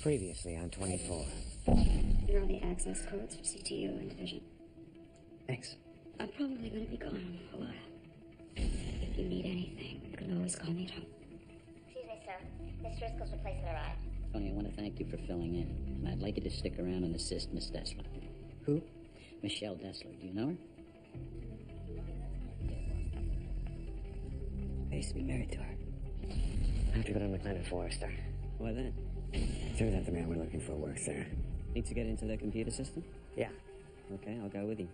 Previously on 24. Here are the access codes for CTU and Division. Thanks. I'm probably going to be gone a while. If you need anything, you can always call me at home. Excuse me, sir. Miss Driscoll's replacement arrived. Tony, I want to thank you for filling in, and I'd like you to stick around and assist Miss Dessler. Who? Michelle Dessler. Do you know her? I used to be married to her. I have to go to McLean and Forrester. Why then? Turns out the man we're looking for works there. Need to get into the computer system? Yeah. Okay, I'll go with you.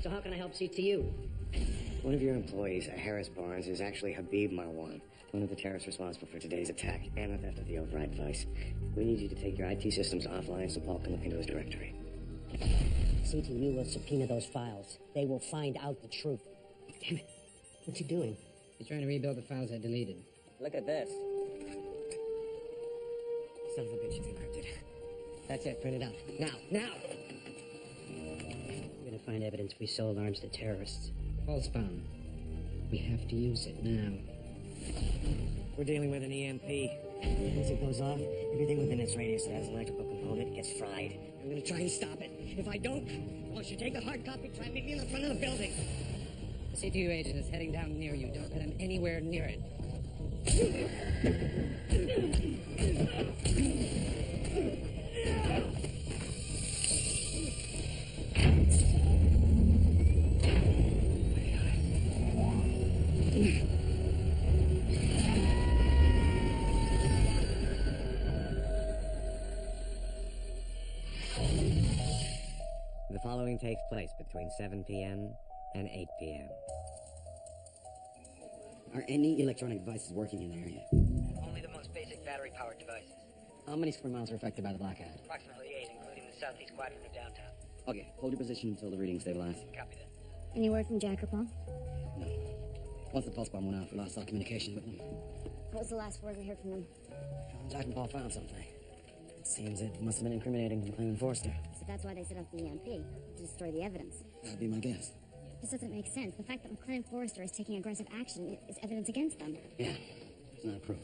So how can I help CTU? One of your employees, Harris Barnes, is actually Habib Marwan, one of the terrorists responsible for today's attack and the theft of the override device. We need you to take your IT systems offline so Paul can look into his directory. CTU will subpoena those files. They will find out the truth. Damn it. What's he doing? He's trying to rebuild the files I deleted. Look at this. Son of a bitch, it's encrypted. That's it, print it out. Now! We're gonna find evidence we sold arms to terrorists. False found. We have to use it now. We're dealing with an EMP. Once it goes off, everything within its radius that has an electrical component gets fried. I'm gonna try and stop it. If I don't, I want you to take a hard copy, try and meet me in the front of the building. The CTU agent is heading down near you. Don't let him anywhere near it. The following takes place between 7 p.m. and 8 p.m. Are any electronic devices working in the area? Only the most basic battery-powered devices. How many square miles are affected by the blackout? Approximately 8, including the southeast quadrant of downtown. Okay, hold your position until the reading stabilizes. Copy that. Any word from Jack or Paul? No. Once the pulse bomb went off, we lost all communication with them. What was the last word we heard from them? Jack and Paul found something. It seems it must have been incriminating to McLean and Forrester. So that's why they set up the EMP, to destroy the evidence. That'd be my guess. This doesn't make sense. The fact that McLean Forrester is taking aggressive action is evidence against them. Yeah, it's not proof.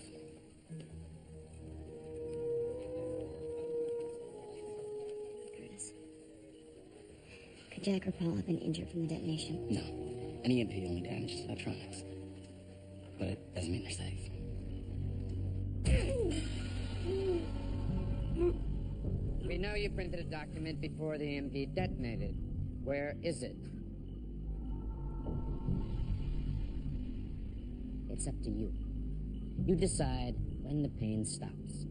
Curtis. Could Jack or Paul have been injured from the detonation? No. An EMP only damages electronics. But it doesn't mean they're safe. We know you printed a document before the EMP detonated. Where is it? It's up to you. You decide when the pain stops.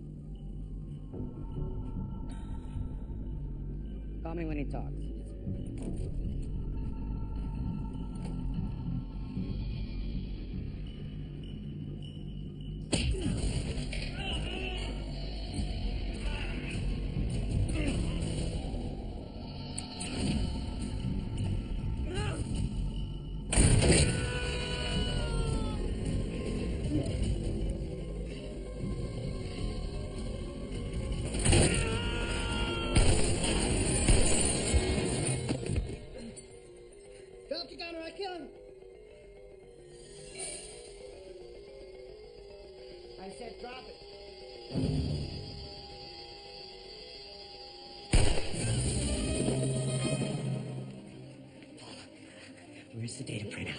Call me when he talks. Drop your gun or I kill him! I said drop it. Where's the data printout?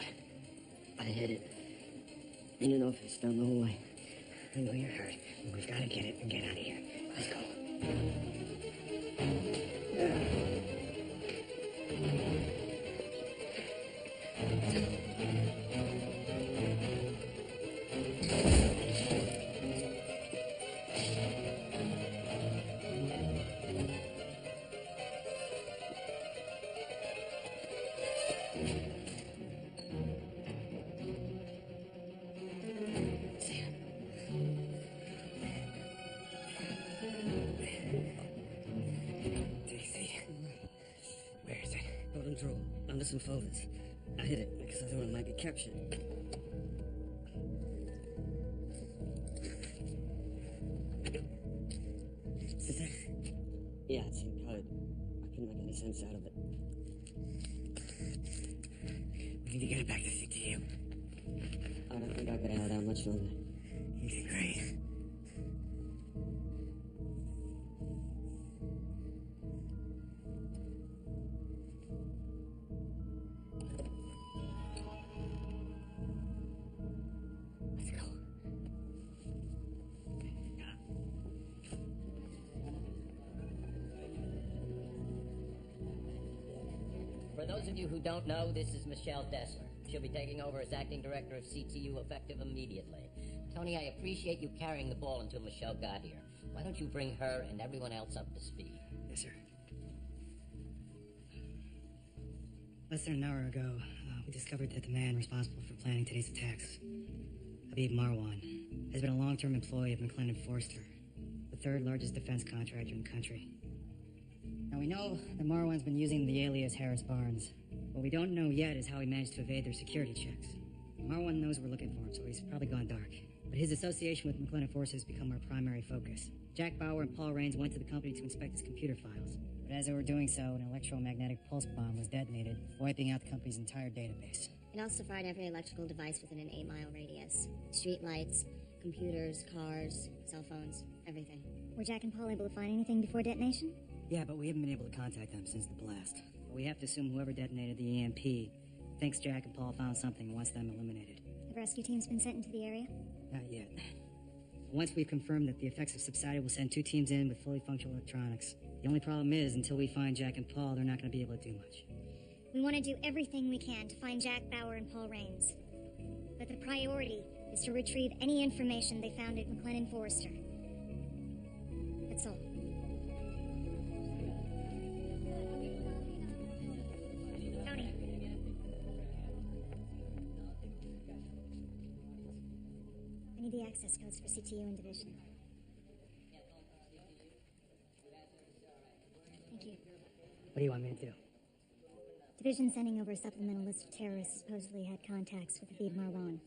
I hid it. In an office down the hallway. I know you're hurt, but we've got to get it and get out of here. Let's go. Control under some folders. I hid it because I thought it might be captured. Is it there? Yeah, it's encoded. I couldn't make any sense out of it. We need to get it back to CTU. I don't think I could hold out much longer. You did great. For those of you who don't know, this is Michelle Dessler. She'll be taking over as acting director of CTU effective immediately. Tony, I appreciate you carrying the ball until Michelle got here. Why don't you bring her and everyone else up to speed? Yes, sir. Less than an hour ago, we discovered that the man responsible for planning today's attacks, Habib Marwan, has been a long-term employee of McLennan Forster, the third largest defense contractor in the country. Now, we know that Marwan's been using the alias Harris Barnes. What we don't know yet is how he managed to evade their security checks. Marwan knows we're looking for him, so he's probably gone dark. But his association with McLennan Forster has become our primary focus. Jack Bauer and Paul Raines went to the company to inspect his computer files. But as they were doing so, an electromagnetic pulse bomb was detonated, wiping out the company's entire database. It also fried every electrical device within an 8-mile radius. Street lights, computers, cars, cell phones, everything. Were Jack and Paul able to find anything before detonation? Yeah, but we haven't been able to contact them since the blast. But we have to assume whoever detonated the EMP thinks Jack and Paul found something and wants them eliminated. Have rescue teams been sent into the area? Not yet. Once we've confirmed that the effects have subsided, we'll send 2 teams in with fully functional electronics. The only problem is, until we find Jack and Paul, they're not going to be able to do much. We want to do everything we can to find Jack Bauer and Paul Raines. But the priority is to retrieve any information they found at McLennan Forester. That's all. Tony. I need the access codes for CTU and Division. Thank you. What do you want me to do? Division sending over a supplemental list of terrorists supposedly had contacts with Habib Marwan.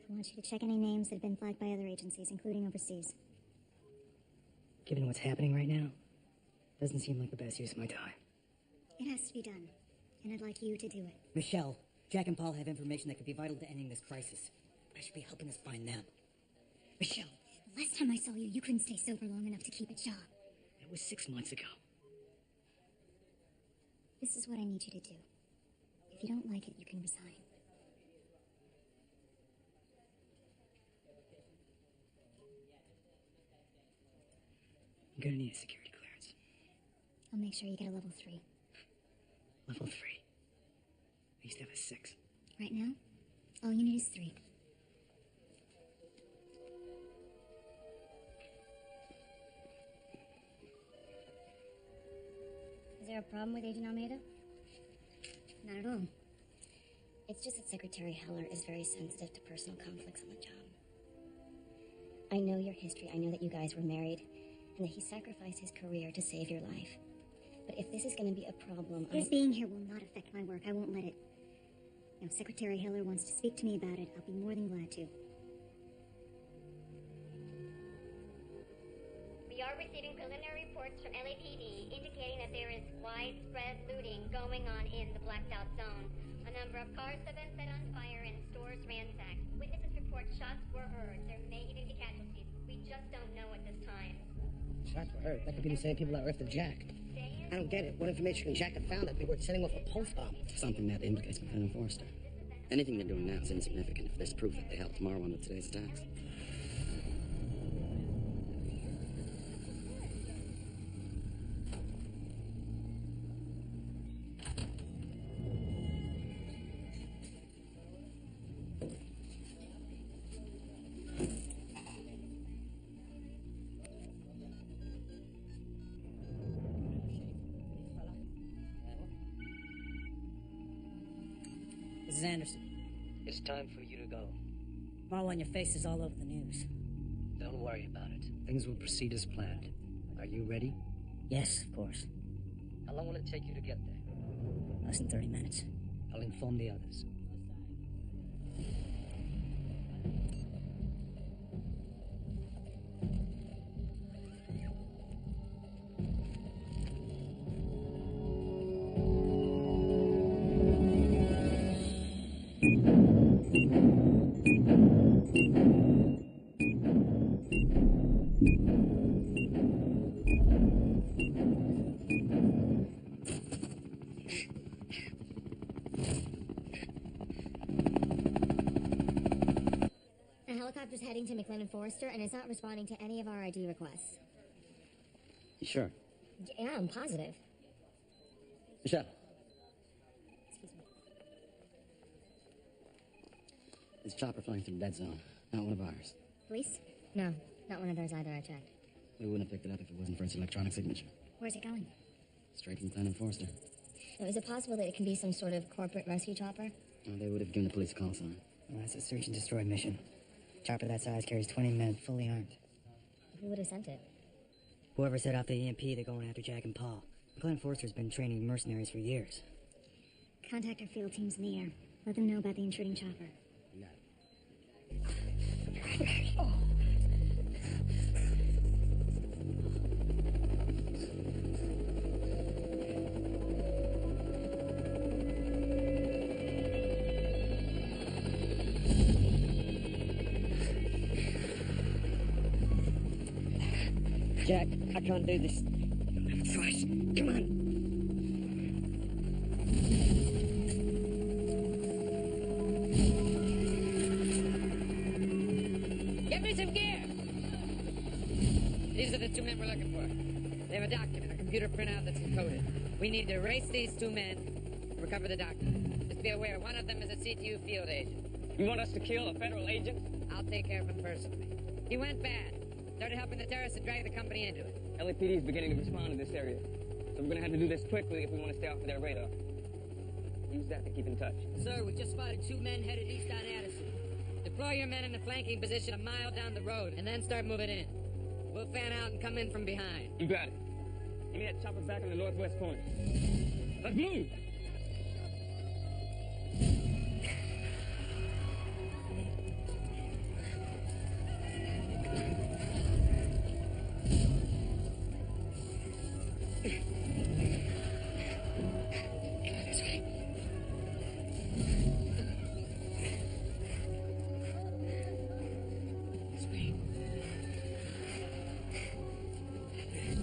I want you to check any names that have been flagged by other agencies, including overseas. Given what's happening right now, doesn't seem like the best use of my time. It has to be done, and I'd like you to do it. Michelle, Jack and Paul have information that could be vital to ending this crisis. But I should be helping us find them. Michelle! The last time I saw you, you couldn't stay sober long enough to keep a job. That was 6 months ago. This is what I need you to do. If you don't like it, you can resign. I'm gonna need a security clearance. I'll make sure you get a level 3. Level 3. I used to have a 6. Right now, all you need is 3. Is there a problem with Agent Almeida? Not at all. It's just that Secretary Heller is very sensitive to personal conflicts on the job. I know your history. I know that you guys were married and that he sacrificed his career to save your life. But if this is going to be a problem, His being here will not affect my work. I won't let it. Now, if Secretary Heller wants to speak to me about it, I'll be more than glad to. We are receiving preliminary reports from LAPD indicating that there is widespread looting going on in the blacked out zone. A number of cars have been set on fire and stores ransacked. Witnesses report shots were heard. There may even be casualties. We just don't know at this time. Shots were heard. Like the people saying people that were after Jack. I don't get it. What information can Jack have found that they were setting off a pulse bomb? Something that implicates McLennan Forster. Anything they're doing now is insignificant if there's proof that they helped Marwan with today's attacks. This is Anderson. It's time for you to go. Marwan, your face is all over the news. Don't worry about it. Things will proceed as planned. Are you ready? Yes, of course. How long will it take you to get there? Less than 30 minutes. I'll inform the others. The helicopter's heading to McLennan Forester, and it's not responding to any of our ID requests. You sure? Yeah, I'm positive. Michelle, This chopper flying through the dead zone. Not one of ours. Police? No, not one of theirs either, I checked. We wouldn't have picked it up if it wasn't for its electronic signature. Where's it going? Straight from McLennan Forster. Now, is it possible that it can be some sort of corporate rescue chopper? Well, they would have given the police a call sign. Well, that's a search and destroy mission. Chopper that size carries 20 men, fully armed. Who would have sent it? Whoever set off the EMP, they're going after Jack and Paul. McLennan Forster's been training mercenaries for years. Contact our field teams in the air. Let them know about the intruding chopper. You got Jack, I can't do this. Choice. Come on. Get me some gear! These are the two men we're looking for. They have a document, a computer printout that's encoded. We need to erase these two men and recover the document. Just be aware, one of them is a CTU field agent. You want us to kill a federal agent? I'll take care of him personally. He went bad. Started helping the terrorists and dragged the company into it. LAPD is beginning to respond in this area. So we're gonna have to do this quickly if we want to stay off of their radar. Use that to keep in touch. Sir, we just spotted two men headed east on Addison. Deploy your men in the flanking position a mile down the road, and then start moving in. We'll fan out and come in from behind. You got it. Give me that chopper back in the northwest corner. Let's move!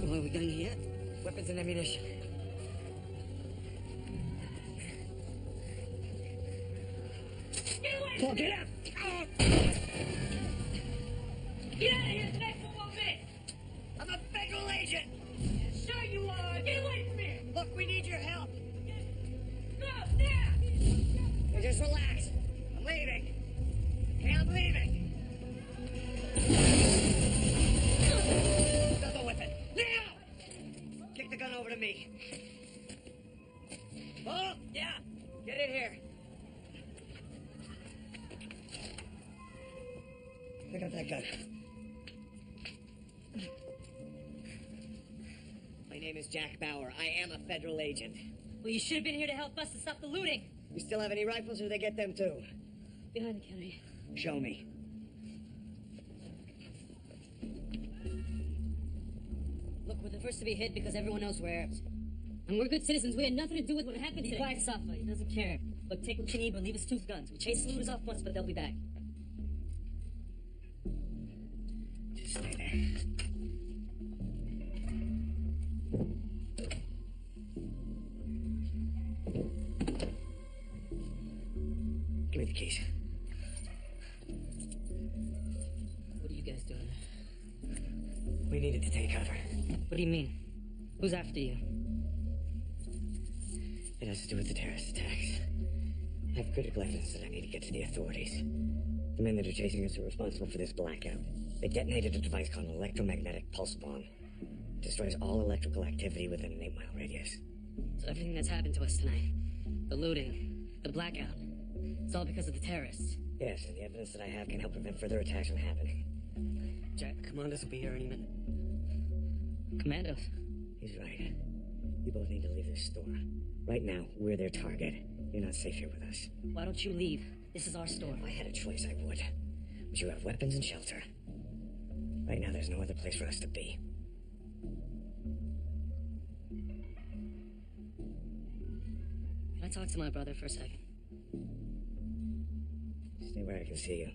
What are we going here? Weapons and ammunition. Paul, get up! Get out of here! Next one won't be! I'm a federal agent! Sure you are! Get away from me! Look, we need your help. Go, now! Just relax. I'm leaving. Okay, I'm leaving. Drop the weapon. Now! Kick the gun over to me. Oh, yeah. Get in here. Pick up that gun. My name is Jack Bauer. I am a federal agent. Well, you should have been here to help us to stop the looting. You still have any rifles, or do they get them too? Behind the counter. Show me. Look, we're the first to be hit because everyone knows we're Arabs. And we're good citizens. We had nothing to do with what happened today. Be quiet, Safa. He doesn't care. Look, take what you need, but leave us two guns. We chased the looters off once, but they'll be back. Just stay there. Give me the keys. What are you guys doing? We needed to take cover. What do you mean? Who's after you? It has to do with the terrorist attacks. I have critical evidence that I need to get to the authorities. The men that are chasing us are responsible for this blackout. They detonated a device called an electromagnetic pulse bomb. It destroys all electrical activity within an 8-mile radius. So everything that's happened to us tonight, the looting, the blackout, it's all because of the terrorists. Yes, and the evidence that I have can help prevent further attacks from happening. Jack, commandos will be here any minute. Commandos? He's right. You both need to leave this store. Right now, we're their target. You're not safe here with us. Why don't you leave? This is our store. If I had a choice, I would. But you have weapons and shelter. Right now, there's no other place for us to be. Can I talk to my brother for a second? Stay where I can see you.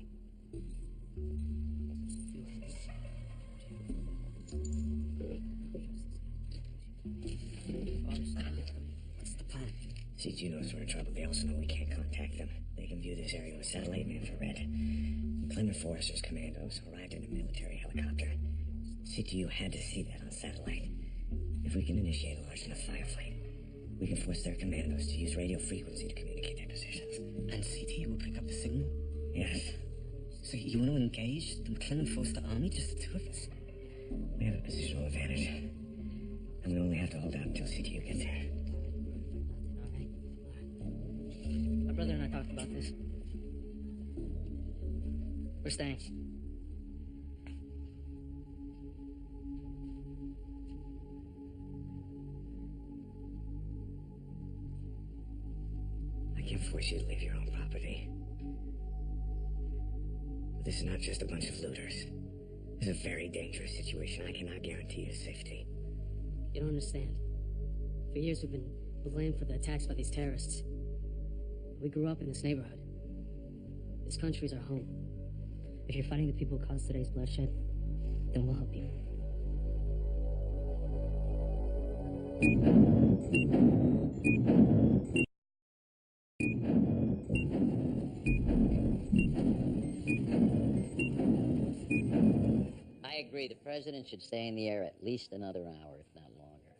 What's the plan? CTU knows we're in trouble. They also know we can't contact them. They can view this area with satellite and infrared. McLennan Forrester's commandos arrived in a military helicopter. CTU had to see that on satellite. If we can initiate a large enough firefight, we can force their commandos to use radio frequency to communicate their positions. And CT will pick up the signal? Yes. So you want to engage the McClellan Foster army, just the two of us? We have a positional advantage. And we only have to hold out until CTU gets here. All right. My brother and I talked about this. We're staying. I can't force you to leave your own property. But this is not just a bunch of looters. This is a very dangerous situation. I cannot guarantee your safety. You don't understand. For years we've been blamed for the attacks by these terrorists. We grew up in this neighborhood. This country's our home. If you're fighting the people who caused today's bloodshed, then we'll help you. I agree. The president should stay in the air at least another hour, if not longer.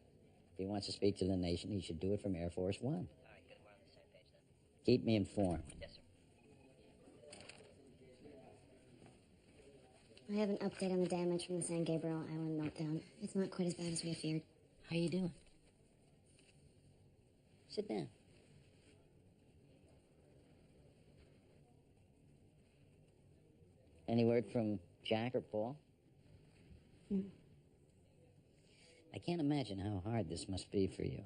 If he wants to speak to the nation, he should do it from Air Force One. All right, good. We're on the same page then. Keep me informed. Yes, sir. I have an update on the damage from the San Gabriel Island meltdown. It's not quite as bad as we had feared. How you doing? Sit down. Any word from Jack or Paul? No. I can't imagine how hard this must be for you.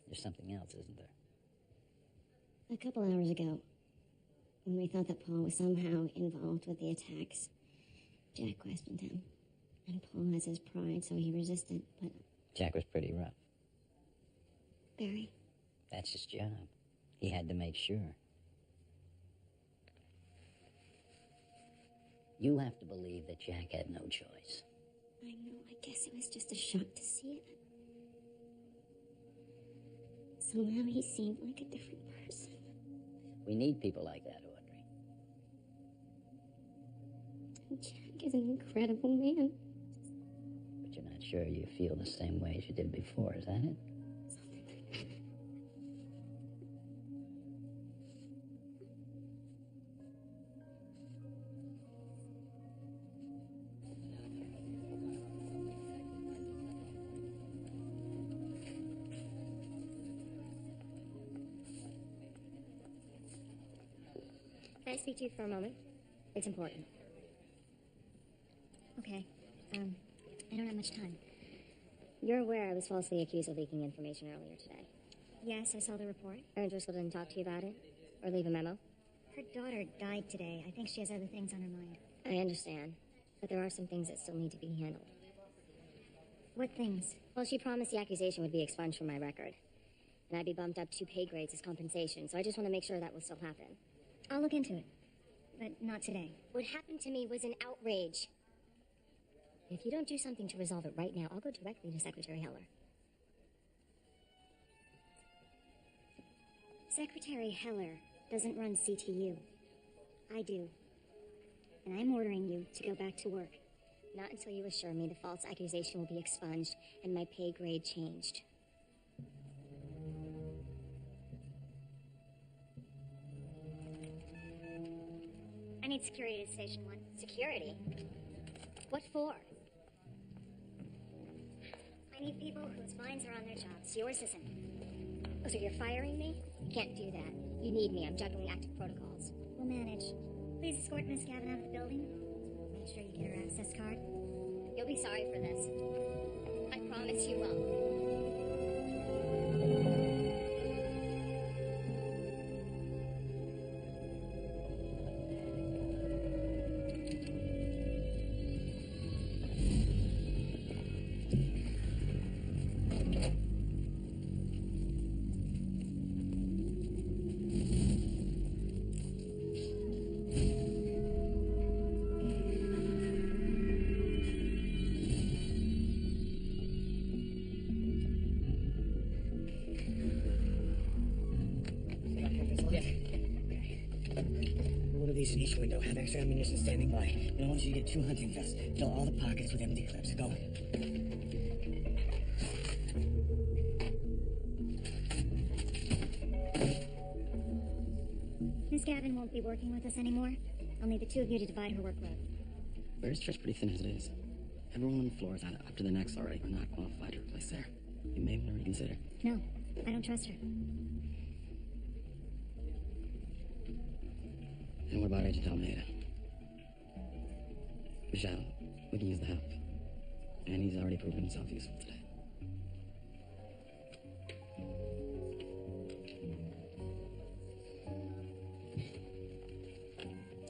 There's something else, isn't there? A couple hours ago, when we thought that Paul was somehow involved with the attacks, Jack questioned him. And Paul has his pride, so he resisted, but... Jack was pretty rough. Barry? That's his job. He had to make sure. You have to believe that Jack had no choice. I know, I guess it was just a shock to see it. Somehow he seemed like a different person. We need people like that, Audrey. Jack is an incredible man. But you're not sure you feel the same way as you did before, is that it? Can I speak to you for a moment? It's important. Okay. I don't have much time. You're aware I was falsely accused of leaking information earlier today. Yes, I saw the report. Erin Driscoll didn't talk to you about it? Or leave a memo? Her daughter died today. I think she has other things on her mind. I understand. But there are some things that still need to be handled. What things? Well, she promised the accusation would be expunged from my record. And I'd be bumped up 2 pay grades as compensation, so I just want to make sure that will still happen. I'll look into it. But not today. What happened to me was an outrage. If you don't do something to resolve it right now, I'll go directly to Secretary Heller. Secretary Heller doesn't run CTU. I do. And I'm ordering you to go back to work. Not until you assure me the false accusation will be expunged and my pay grade changed. I need security at Station 1. Security? What for? I need people whose minds are on their jobs. Yours isn't. Oh, so you're firing me? You can't do that. You need me. I'm juggling active protocols. We'll manage. Please escort Miss Gavin out of the building. Make sure you get her access card. You'll be sorry for this. I promise you will. In each window, have extra ammunition standing by. And I want you to get 2 hunting vests. Fill all the pockets with empty clips. Go. Miss Gavin won't be working with us anymore. I'll need the two of you to divide her workload. We're stretched pretty thin as it is. Everyone on the floor is either up to their necks already or not qualified to replace Sarah. You may want to reconsider. No, I don't trust her. And what about Agent Almeida? Michelle, we can use the help. And he's already proven himself useful today.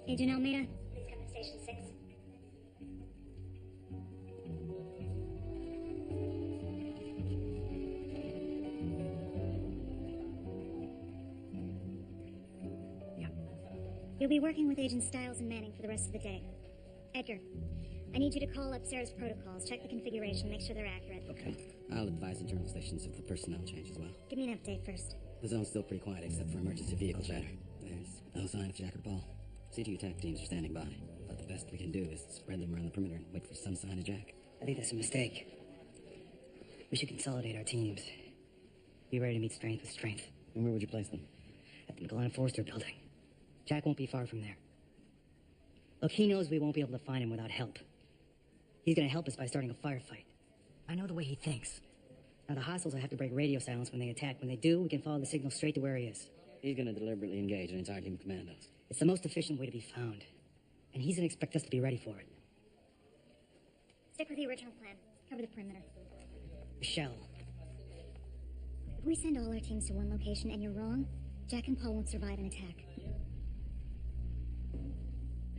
Agent Almeida, please come to Station 6. Yeah. You'll be working with Agent Stiles and Manning for the rest of the day. Edgar, I need you to call up Sarah's protocols, check the configuration, make sure they're accurate. Okay. I'll advise internal stations if the personnel change as well. Give me an update first. The zone's still pretty quiet except for emergency vehicle chatter. There's no sign of Jack or Paul. CTU attack teams are standing by, but the best we can do is spread them around the perimeter and wait for some sign of Jack. I think that's a mistake. We should consolidate our teams. Be ready to meet strength with strength. And where would you place them? At the McLaren Forster building. Jack won't be far from there. Look, he knows we won't be able to find him without help. He's gonna help us by starting a firefight. I know the way he thinks. Now, the hostiles will have to break radio silence when they attack. When they do, we can follow the signal straight to where he is. He's gonna deliberately engage an entire team of commandos. It's the most efficient way to be found. And he's gonna expect us to be ready for it. Stick with the original plan. Cover the perimeter. Michelle. If we send all our teams to one location and you're wrong, Jack and Paul won't survive an attack.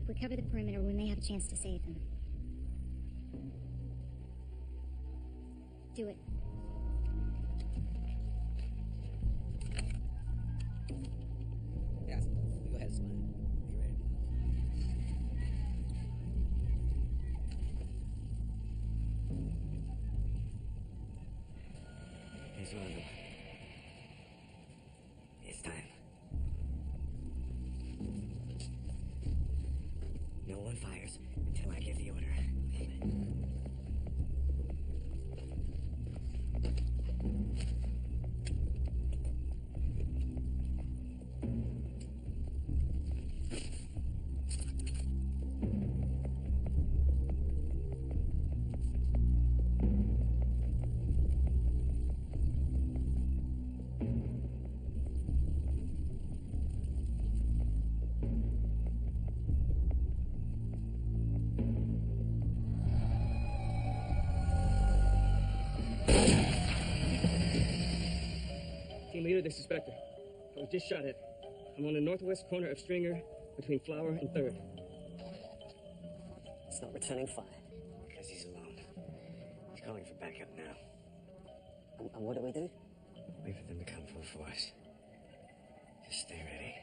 If we cover the perimeter, we may have a chance to save them. Do it. Yes, go ahead, Smile. Be ready. Here's one of them. It's time. No one fires until I give the order. Team leader, this is Spectre. I was just shot at. I'm on the northwest corner of Stringer, between Flower and 3rd. It's not returning fire. Because he's alone. He's calling for backup now. And what do we do? Wait for them to come full force. Just stay ready.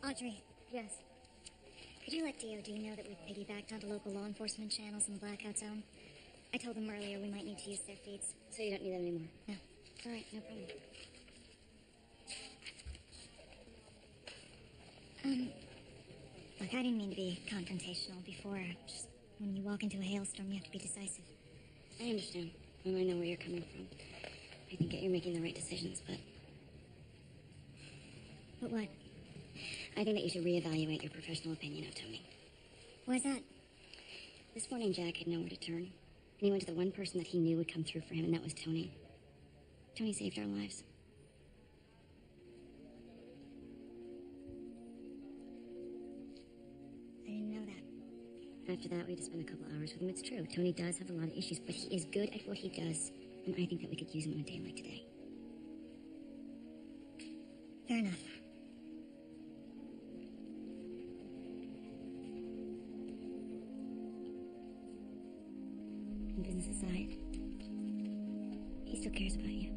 Audrey, yes. Could you let DOD know that we've piggybacked onto local law enforcement channels in the blackout zone? I told them earlier we might need to use their feeds. So you don't need them anymore? No. All right, no problem. Look, I didn't mean to be confrontational before. Just when you walk into a hailstorm, you have to be decisive. I understand. And I know where you're coming from. I think that you're making the right decisions, but But what? I think that you should reevaluate your professional opinion of Tony. Why's that? This morning, Jack had nowhere to turn. And he went to the one person that he knew would come through for him, and that was Tony. Tony saved our lives. I didn't know that. After that, we had to spend a couple hours with him. It's true. Tony does have a lot of issues, but he is good at what he does. And I think that we could use him on a day like today. Fair enough. And business aside, he still cares about you.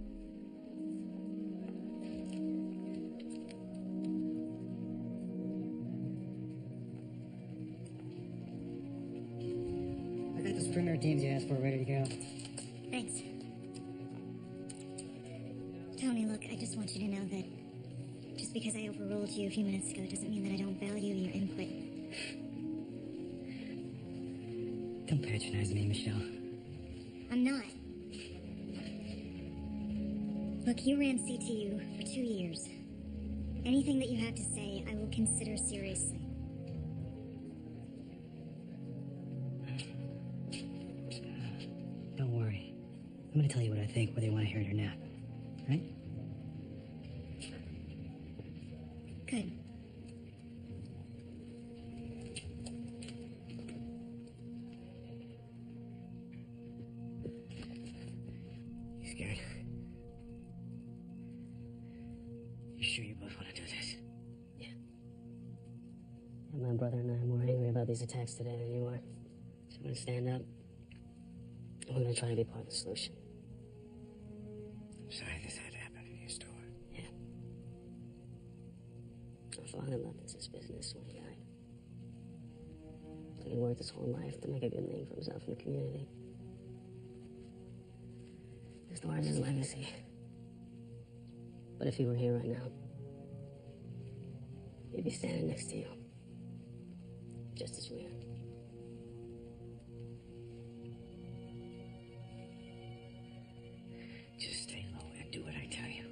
I got those premier teams you asked for ready to go. Thanks. Tony, look, I just want you to know that just because I overruled you a few minutes ago doesn't mean that I don't value your input. Don't patronize me, Michelle. I'm not. Look, you ran CTU for 2 years. Anything that you have to say, I will consider seriously. Don't worry. I'm gonna tell you what I think, whether you want to hear it or not. Right? Good. You scared? You sure you both want to do this? Yeah. And my brother and I are more angry about these attacks today than you are. So we're gonna stand up. And we're gonna try to be part of the solution. I'm sorry this had to happen in your store. Yeah. My father left us his business when he died. So he worked his whole life to make a good name for himself in the community. The store is his legacy. But if he were here right now, he'd be standing next to you. Just as we are. Just stay low and do what I tell you.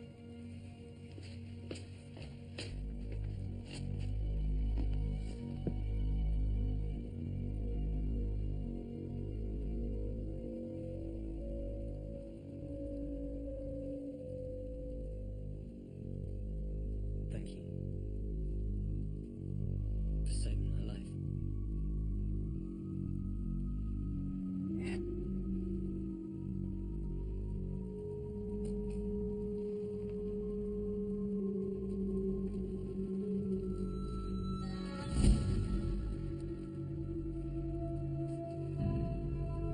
Thank you. For saving my life.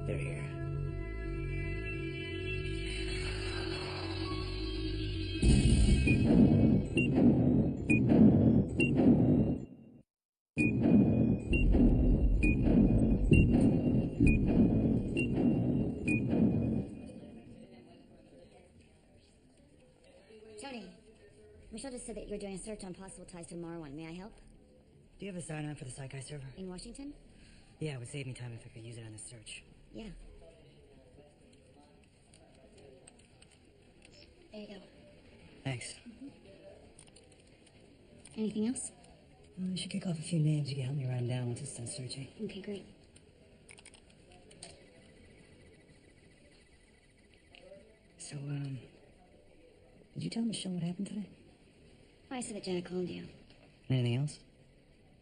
They're here. Tony, Michelle just said that you're doing a search on possible ties to Marwan. May I help? Do you have a sign-on for the Psychi server? In Washington? Yeah, it would save me time if I could use it on this search. Yeah. There you go. Thanks. Anything else? I should kick off a few names. You can help me write them down once it's done searching. Okay, great. So, did you tell Michelle what happened today? I said that Jack called you. Anything else?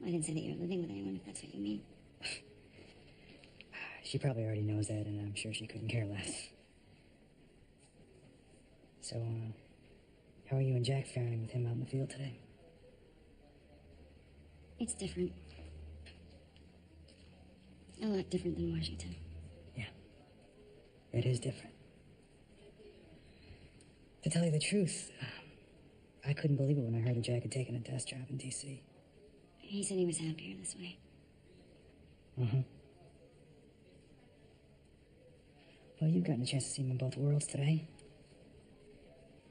I didn't say that you were living with anyone, if that's what you mean. She probably already knows that, and I'm sure she couldn't care less. So, how are you and Jack faring with him out in the field today? It's different. A lot different than Washington. Yeah. It is different. To tell you the truth, I couldn't believe it when I heard that Jack had taken a desk job in D.C. He said he was happier this way. Uh-huh. Well, you've gotten a chance to see him in both worlds today.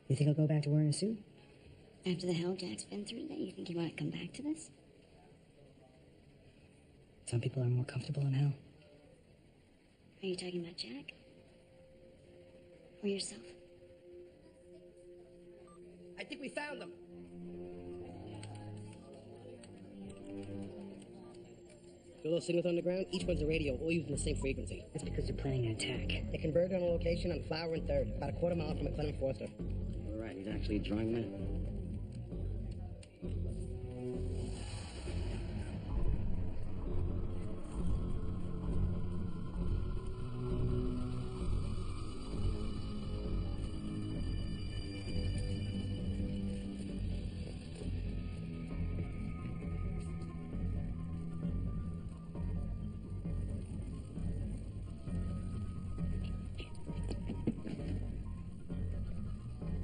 You think he'll go back to wearing a suit? After the hell Jack's been through, then you think he might come back to this? Some people are more comfortable in hell. Are you talking about Jack? Or yourself? I think we found them. The little signals on the ground, each one's a radio, all using the same frequency. That's because they're planning an attack. They converged on a location on Flower and 3rd, about a quarter mile from McLennan Forster. All right, he's actually drawing them in.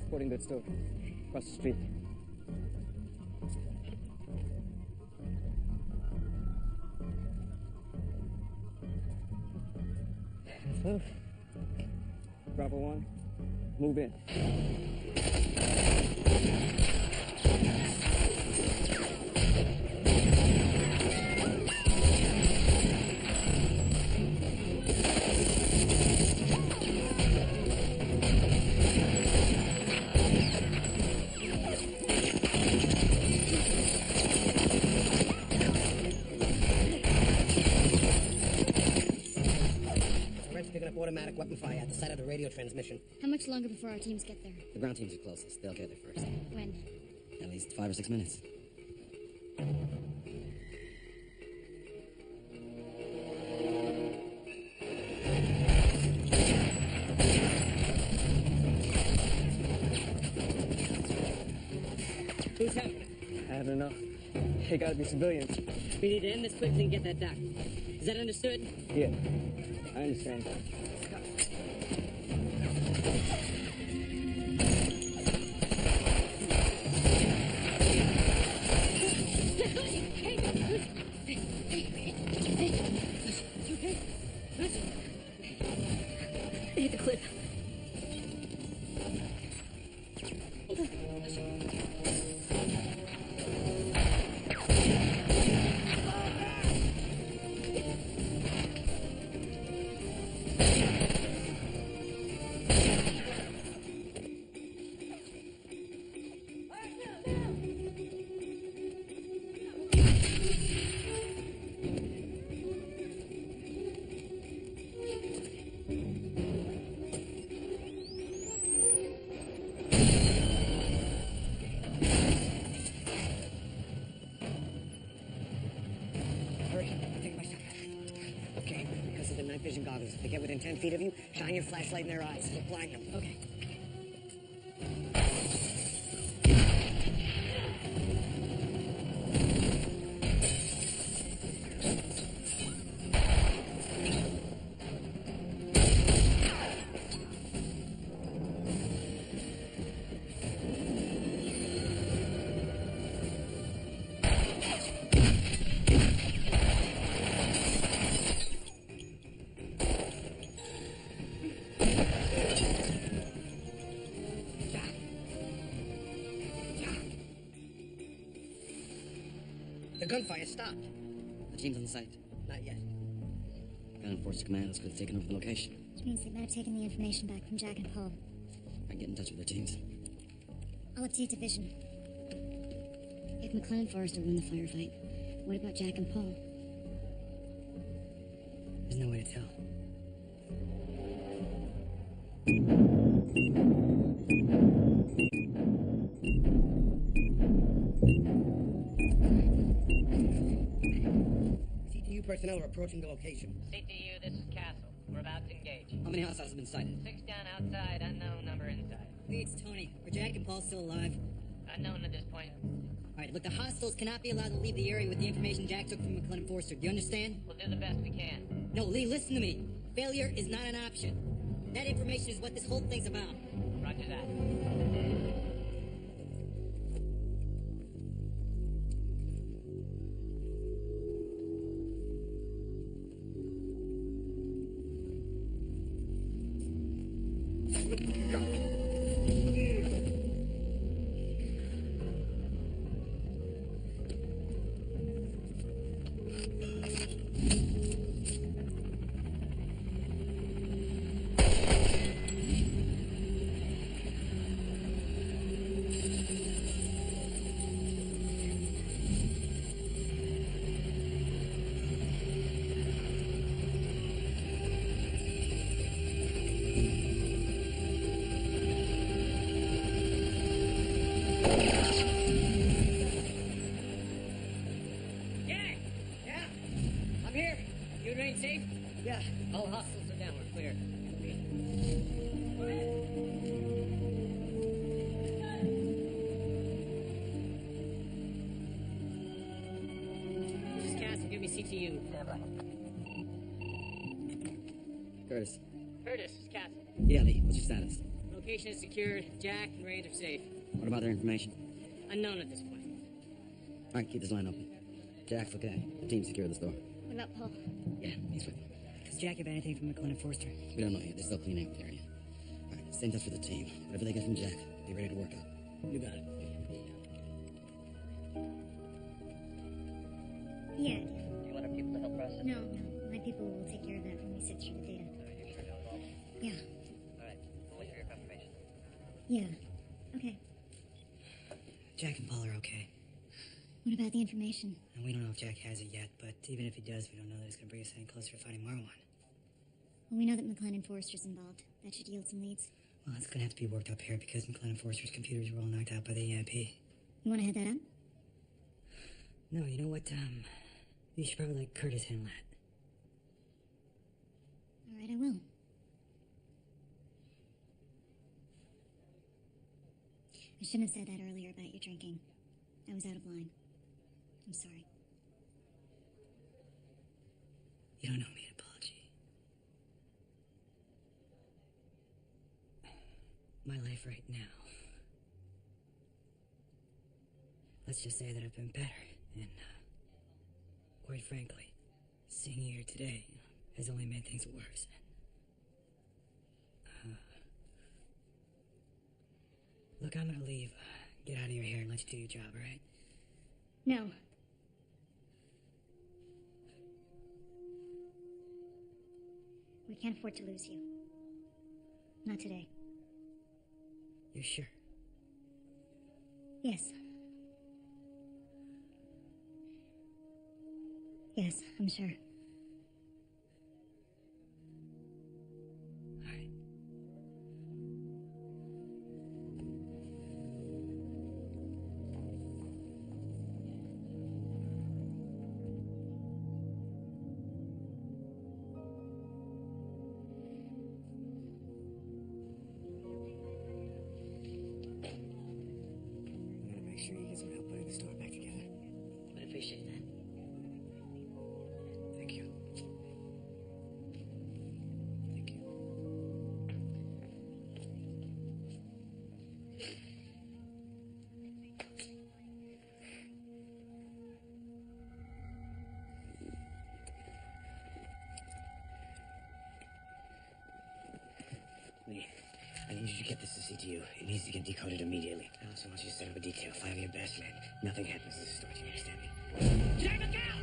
Sporting goods store. Across the street. Let's move. Bravo 1. Move in. is picking up automatic weapon fire at the site of the radio transmission. How much longer before our teams get there? The ground teams are closest. They'll get there first. When? At least 5 or 6 minutes. Who's having it? I don't know. They gotta be civilians. We need to end this quickly and get that doc. Is that understood? Yeah, I understand. Hit the cliff. Vision goggles. If they get within 10 feet of you, shine your flashlight in their eyes. You'll blind them. Okay. The gunfire stopped. The team's on the site. Not yet. Gun Enforcer Commandos could have taken over the location. Which means they might have taken the information back from Jack and Paul. I can get in touch with their teams. I'll update division. If McClellan and Forrester win the firefight, what about Jack and Paul? There's no way to tell. CTU personnel are approaching the location. CTU, this is Castle. We're about to engage. How many hostiles have been sighted? 6 down outside, unknown number inside. Lee, it's Tony. Are Jack and Paul still alive? Unknown at this point. All right, look, the hostiles cannot be allowed to leave the area with the information Jack took from McClellan Forster. Do you understand? We'll do the best we can. No, Lee, listen to me. Failure is not an option. That information is what this whole thing's about. Roger that. Safe? Yeah. All hostiles are down. We're clear. This is Castle. Give me CTU. Curtis. Curtis, this is Castle. Yeah, Lee. What's your status? Location is secured. Jack and Raid are safe. What about their information? Unknown at this point. All right, keep this line open. Jack's okay. Team secure the store. What about Paul? Yeah, he's with them. Does Jack have anything from McClellan Forster? We don't know yet. They're still cleaning up the area. All right, stay in touch with the team. Whatever they get from Jack, be ready to work out. You got it. Yeah. Do you want our people to help process? No. My people will take care of that when we sift through the data. You sure know it all? Yeah. All right. We'll wait for your confirmation. Yeah. Okay. Jack and Paul are okay. What about the information? And we don't know if Jack has it yet, but even if he does, we don't know that it's going to bring us any closer to finding Marwan. Well, we know that McLennan Forrester's involved. That should yield some leads. Well, it's gonna have to be worked up here because McLennan Forrester's computers were all knocked out by the EMP. You want to head that up? No, you know what, you should probably let Curtis handle that. All right, I will. I shouldn't have said that earlier about your drinking. I was out of line. I'm sorry. You don't owe me an apology. My life right now. Let's just say that I've been better, and, quite frankly, seeing you here today has only made things worse. Look, I'm gonna leave. Get out of your hair and let you do your job, all right? No. We can't afford to lose you. Not today. You're sure? Yes. Yes, I'm sure. All right. I'm gonna make sure you get some help putting the store back together. I appreciate that. Thank you. Thank you. Lee, I need you to get this to CTU. It needs to get decoded immediately. I also want you to set up a detail. 5 of your best men. Nothing happens to the store. Do you understand me? Jay McCall!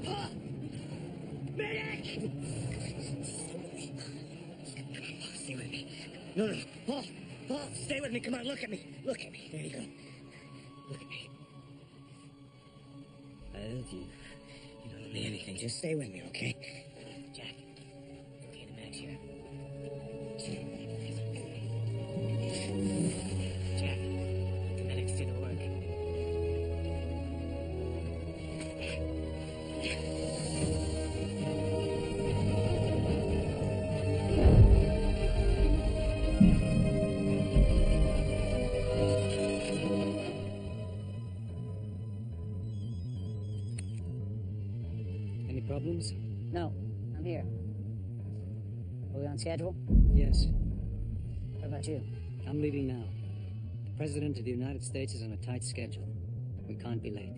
Huh? Medic! Stay with me. No. Paul! Stay with me. Come on, look at me. Look at me. There you go. Look at me. I love you. You don't owe me anything. Just stay with me, okay? Jack. Okay, the mag's here. Jack. The medics do the work. Any problems? No, I'm here. Are we on schedule? Yes. What about you? I'm leaving now. The President of the United States is on a tight schedule. We can't be late.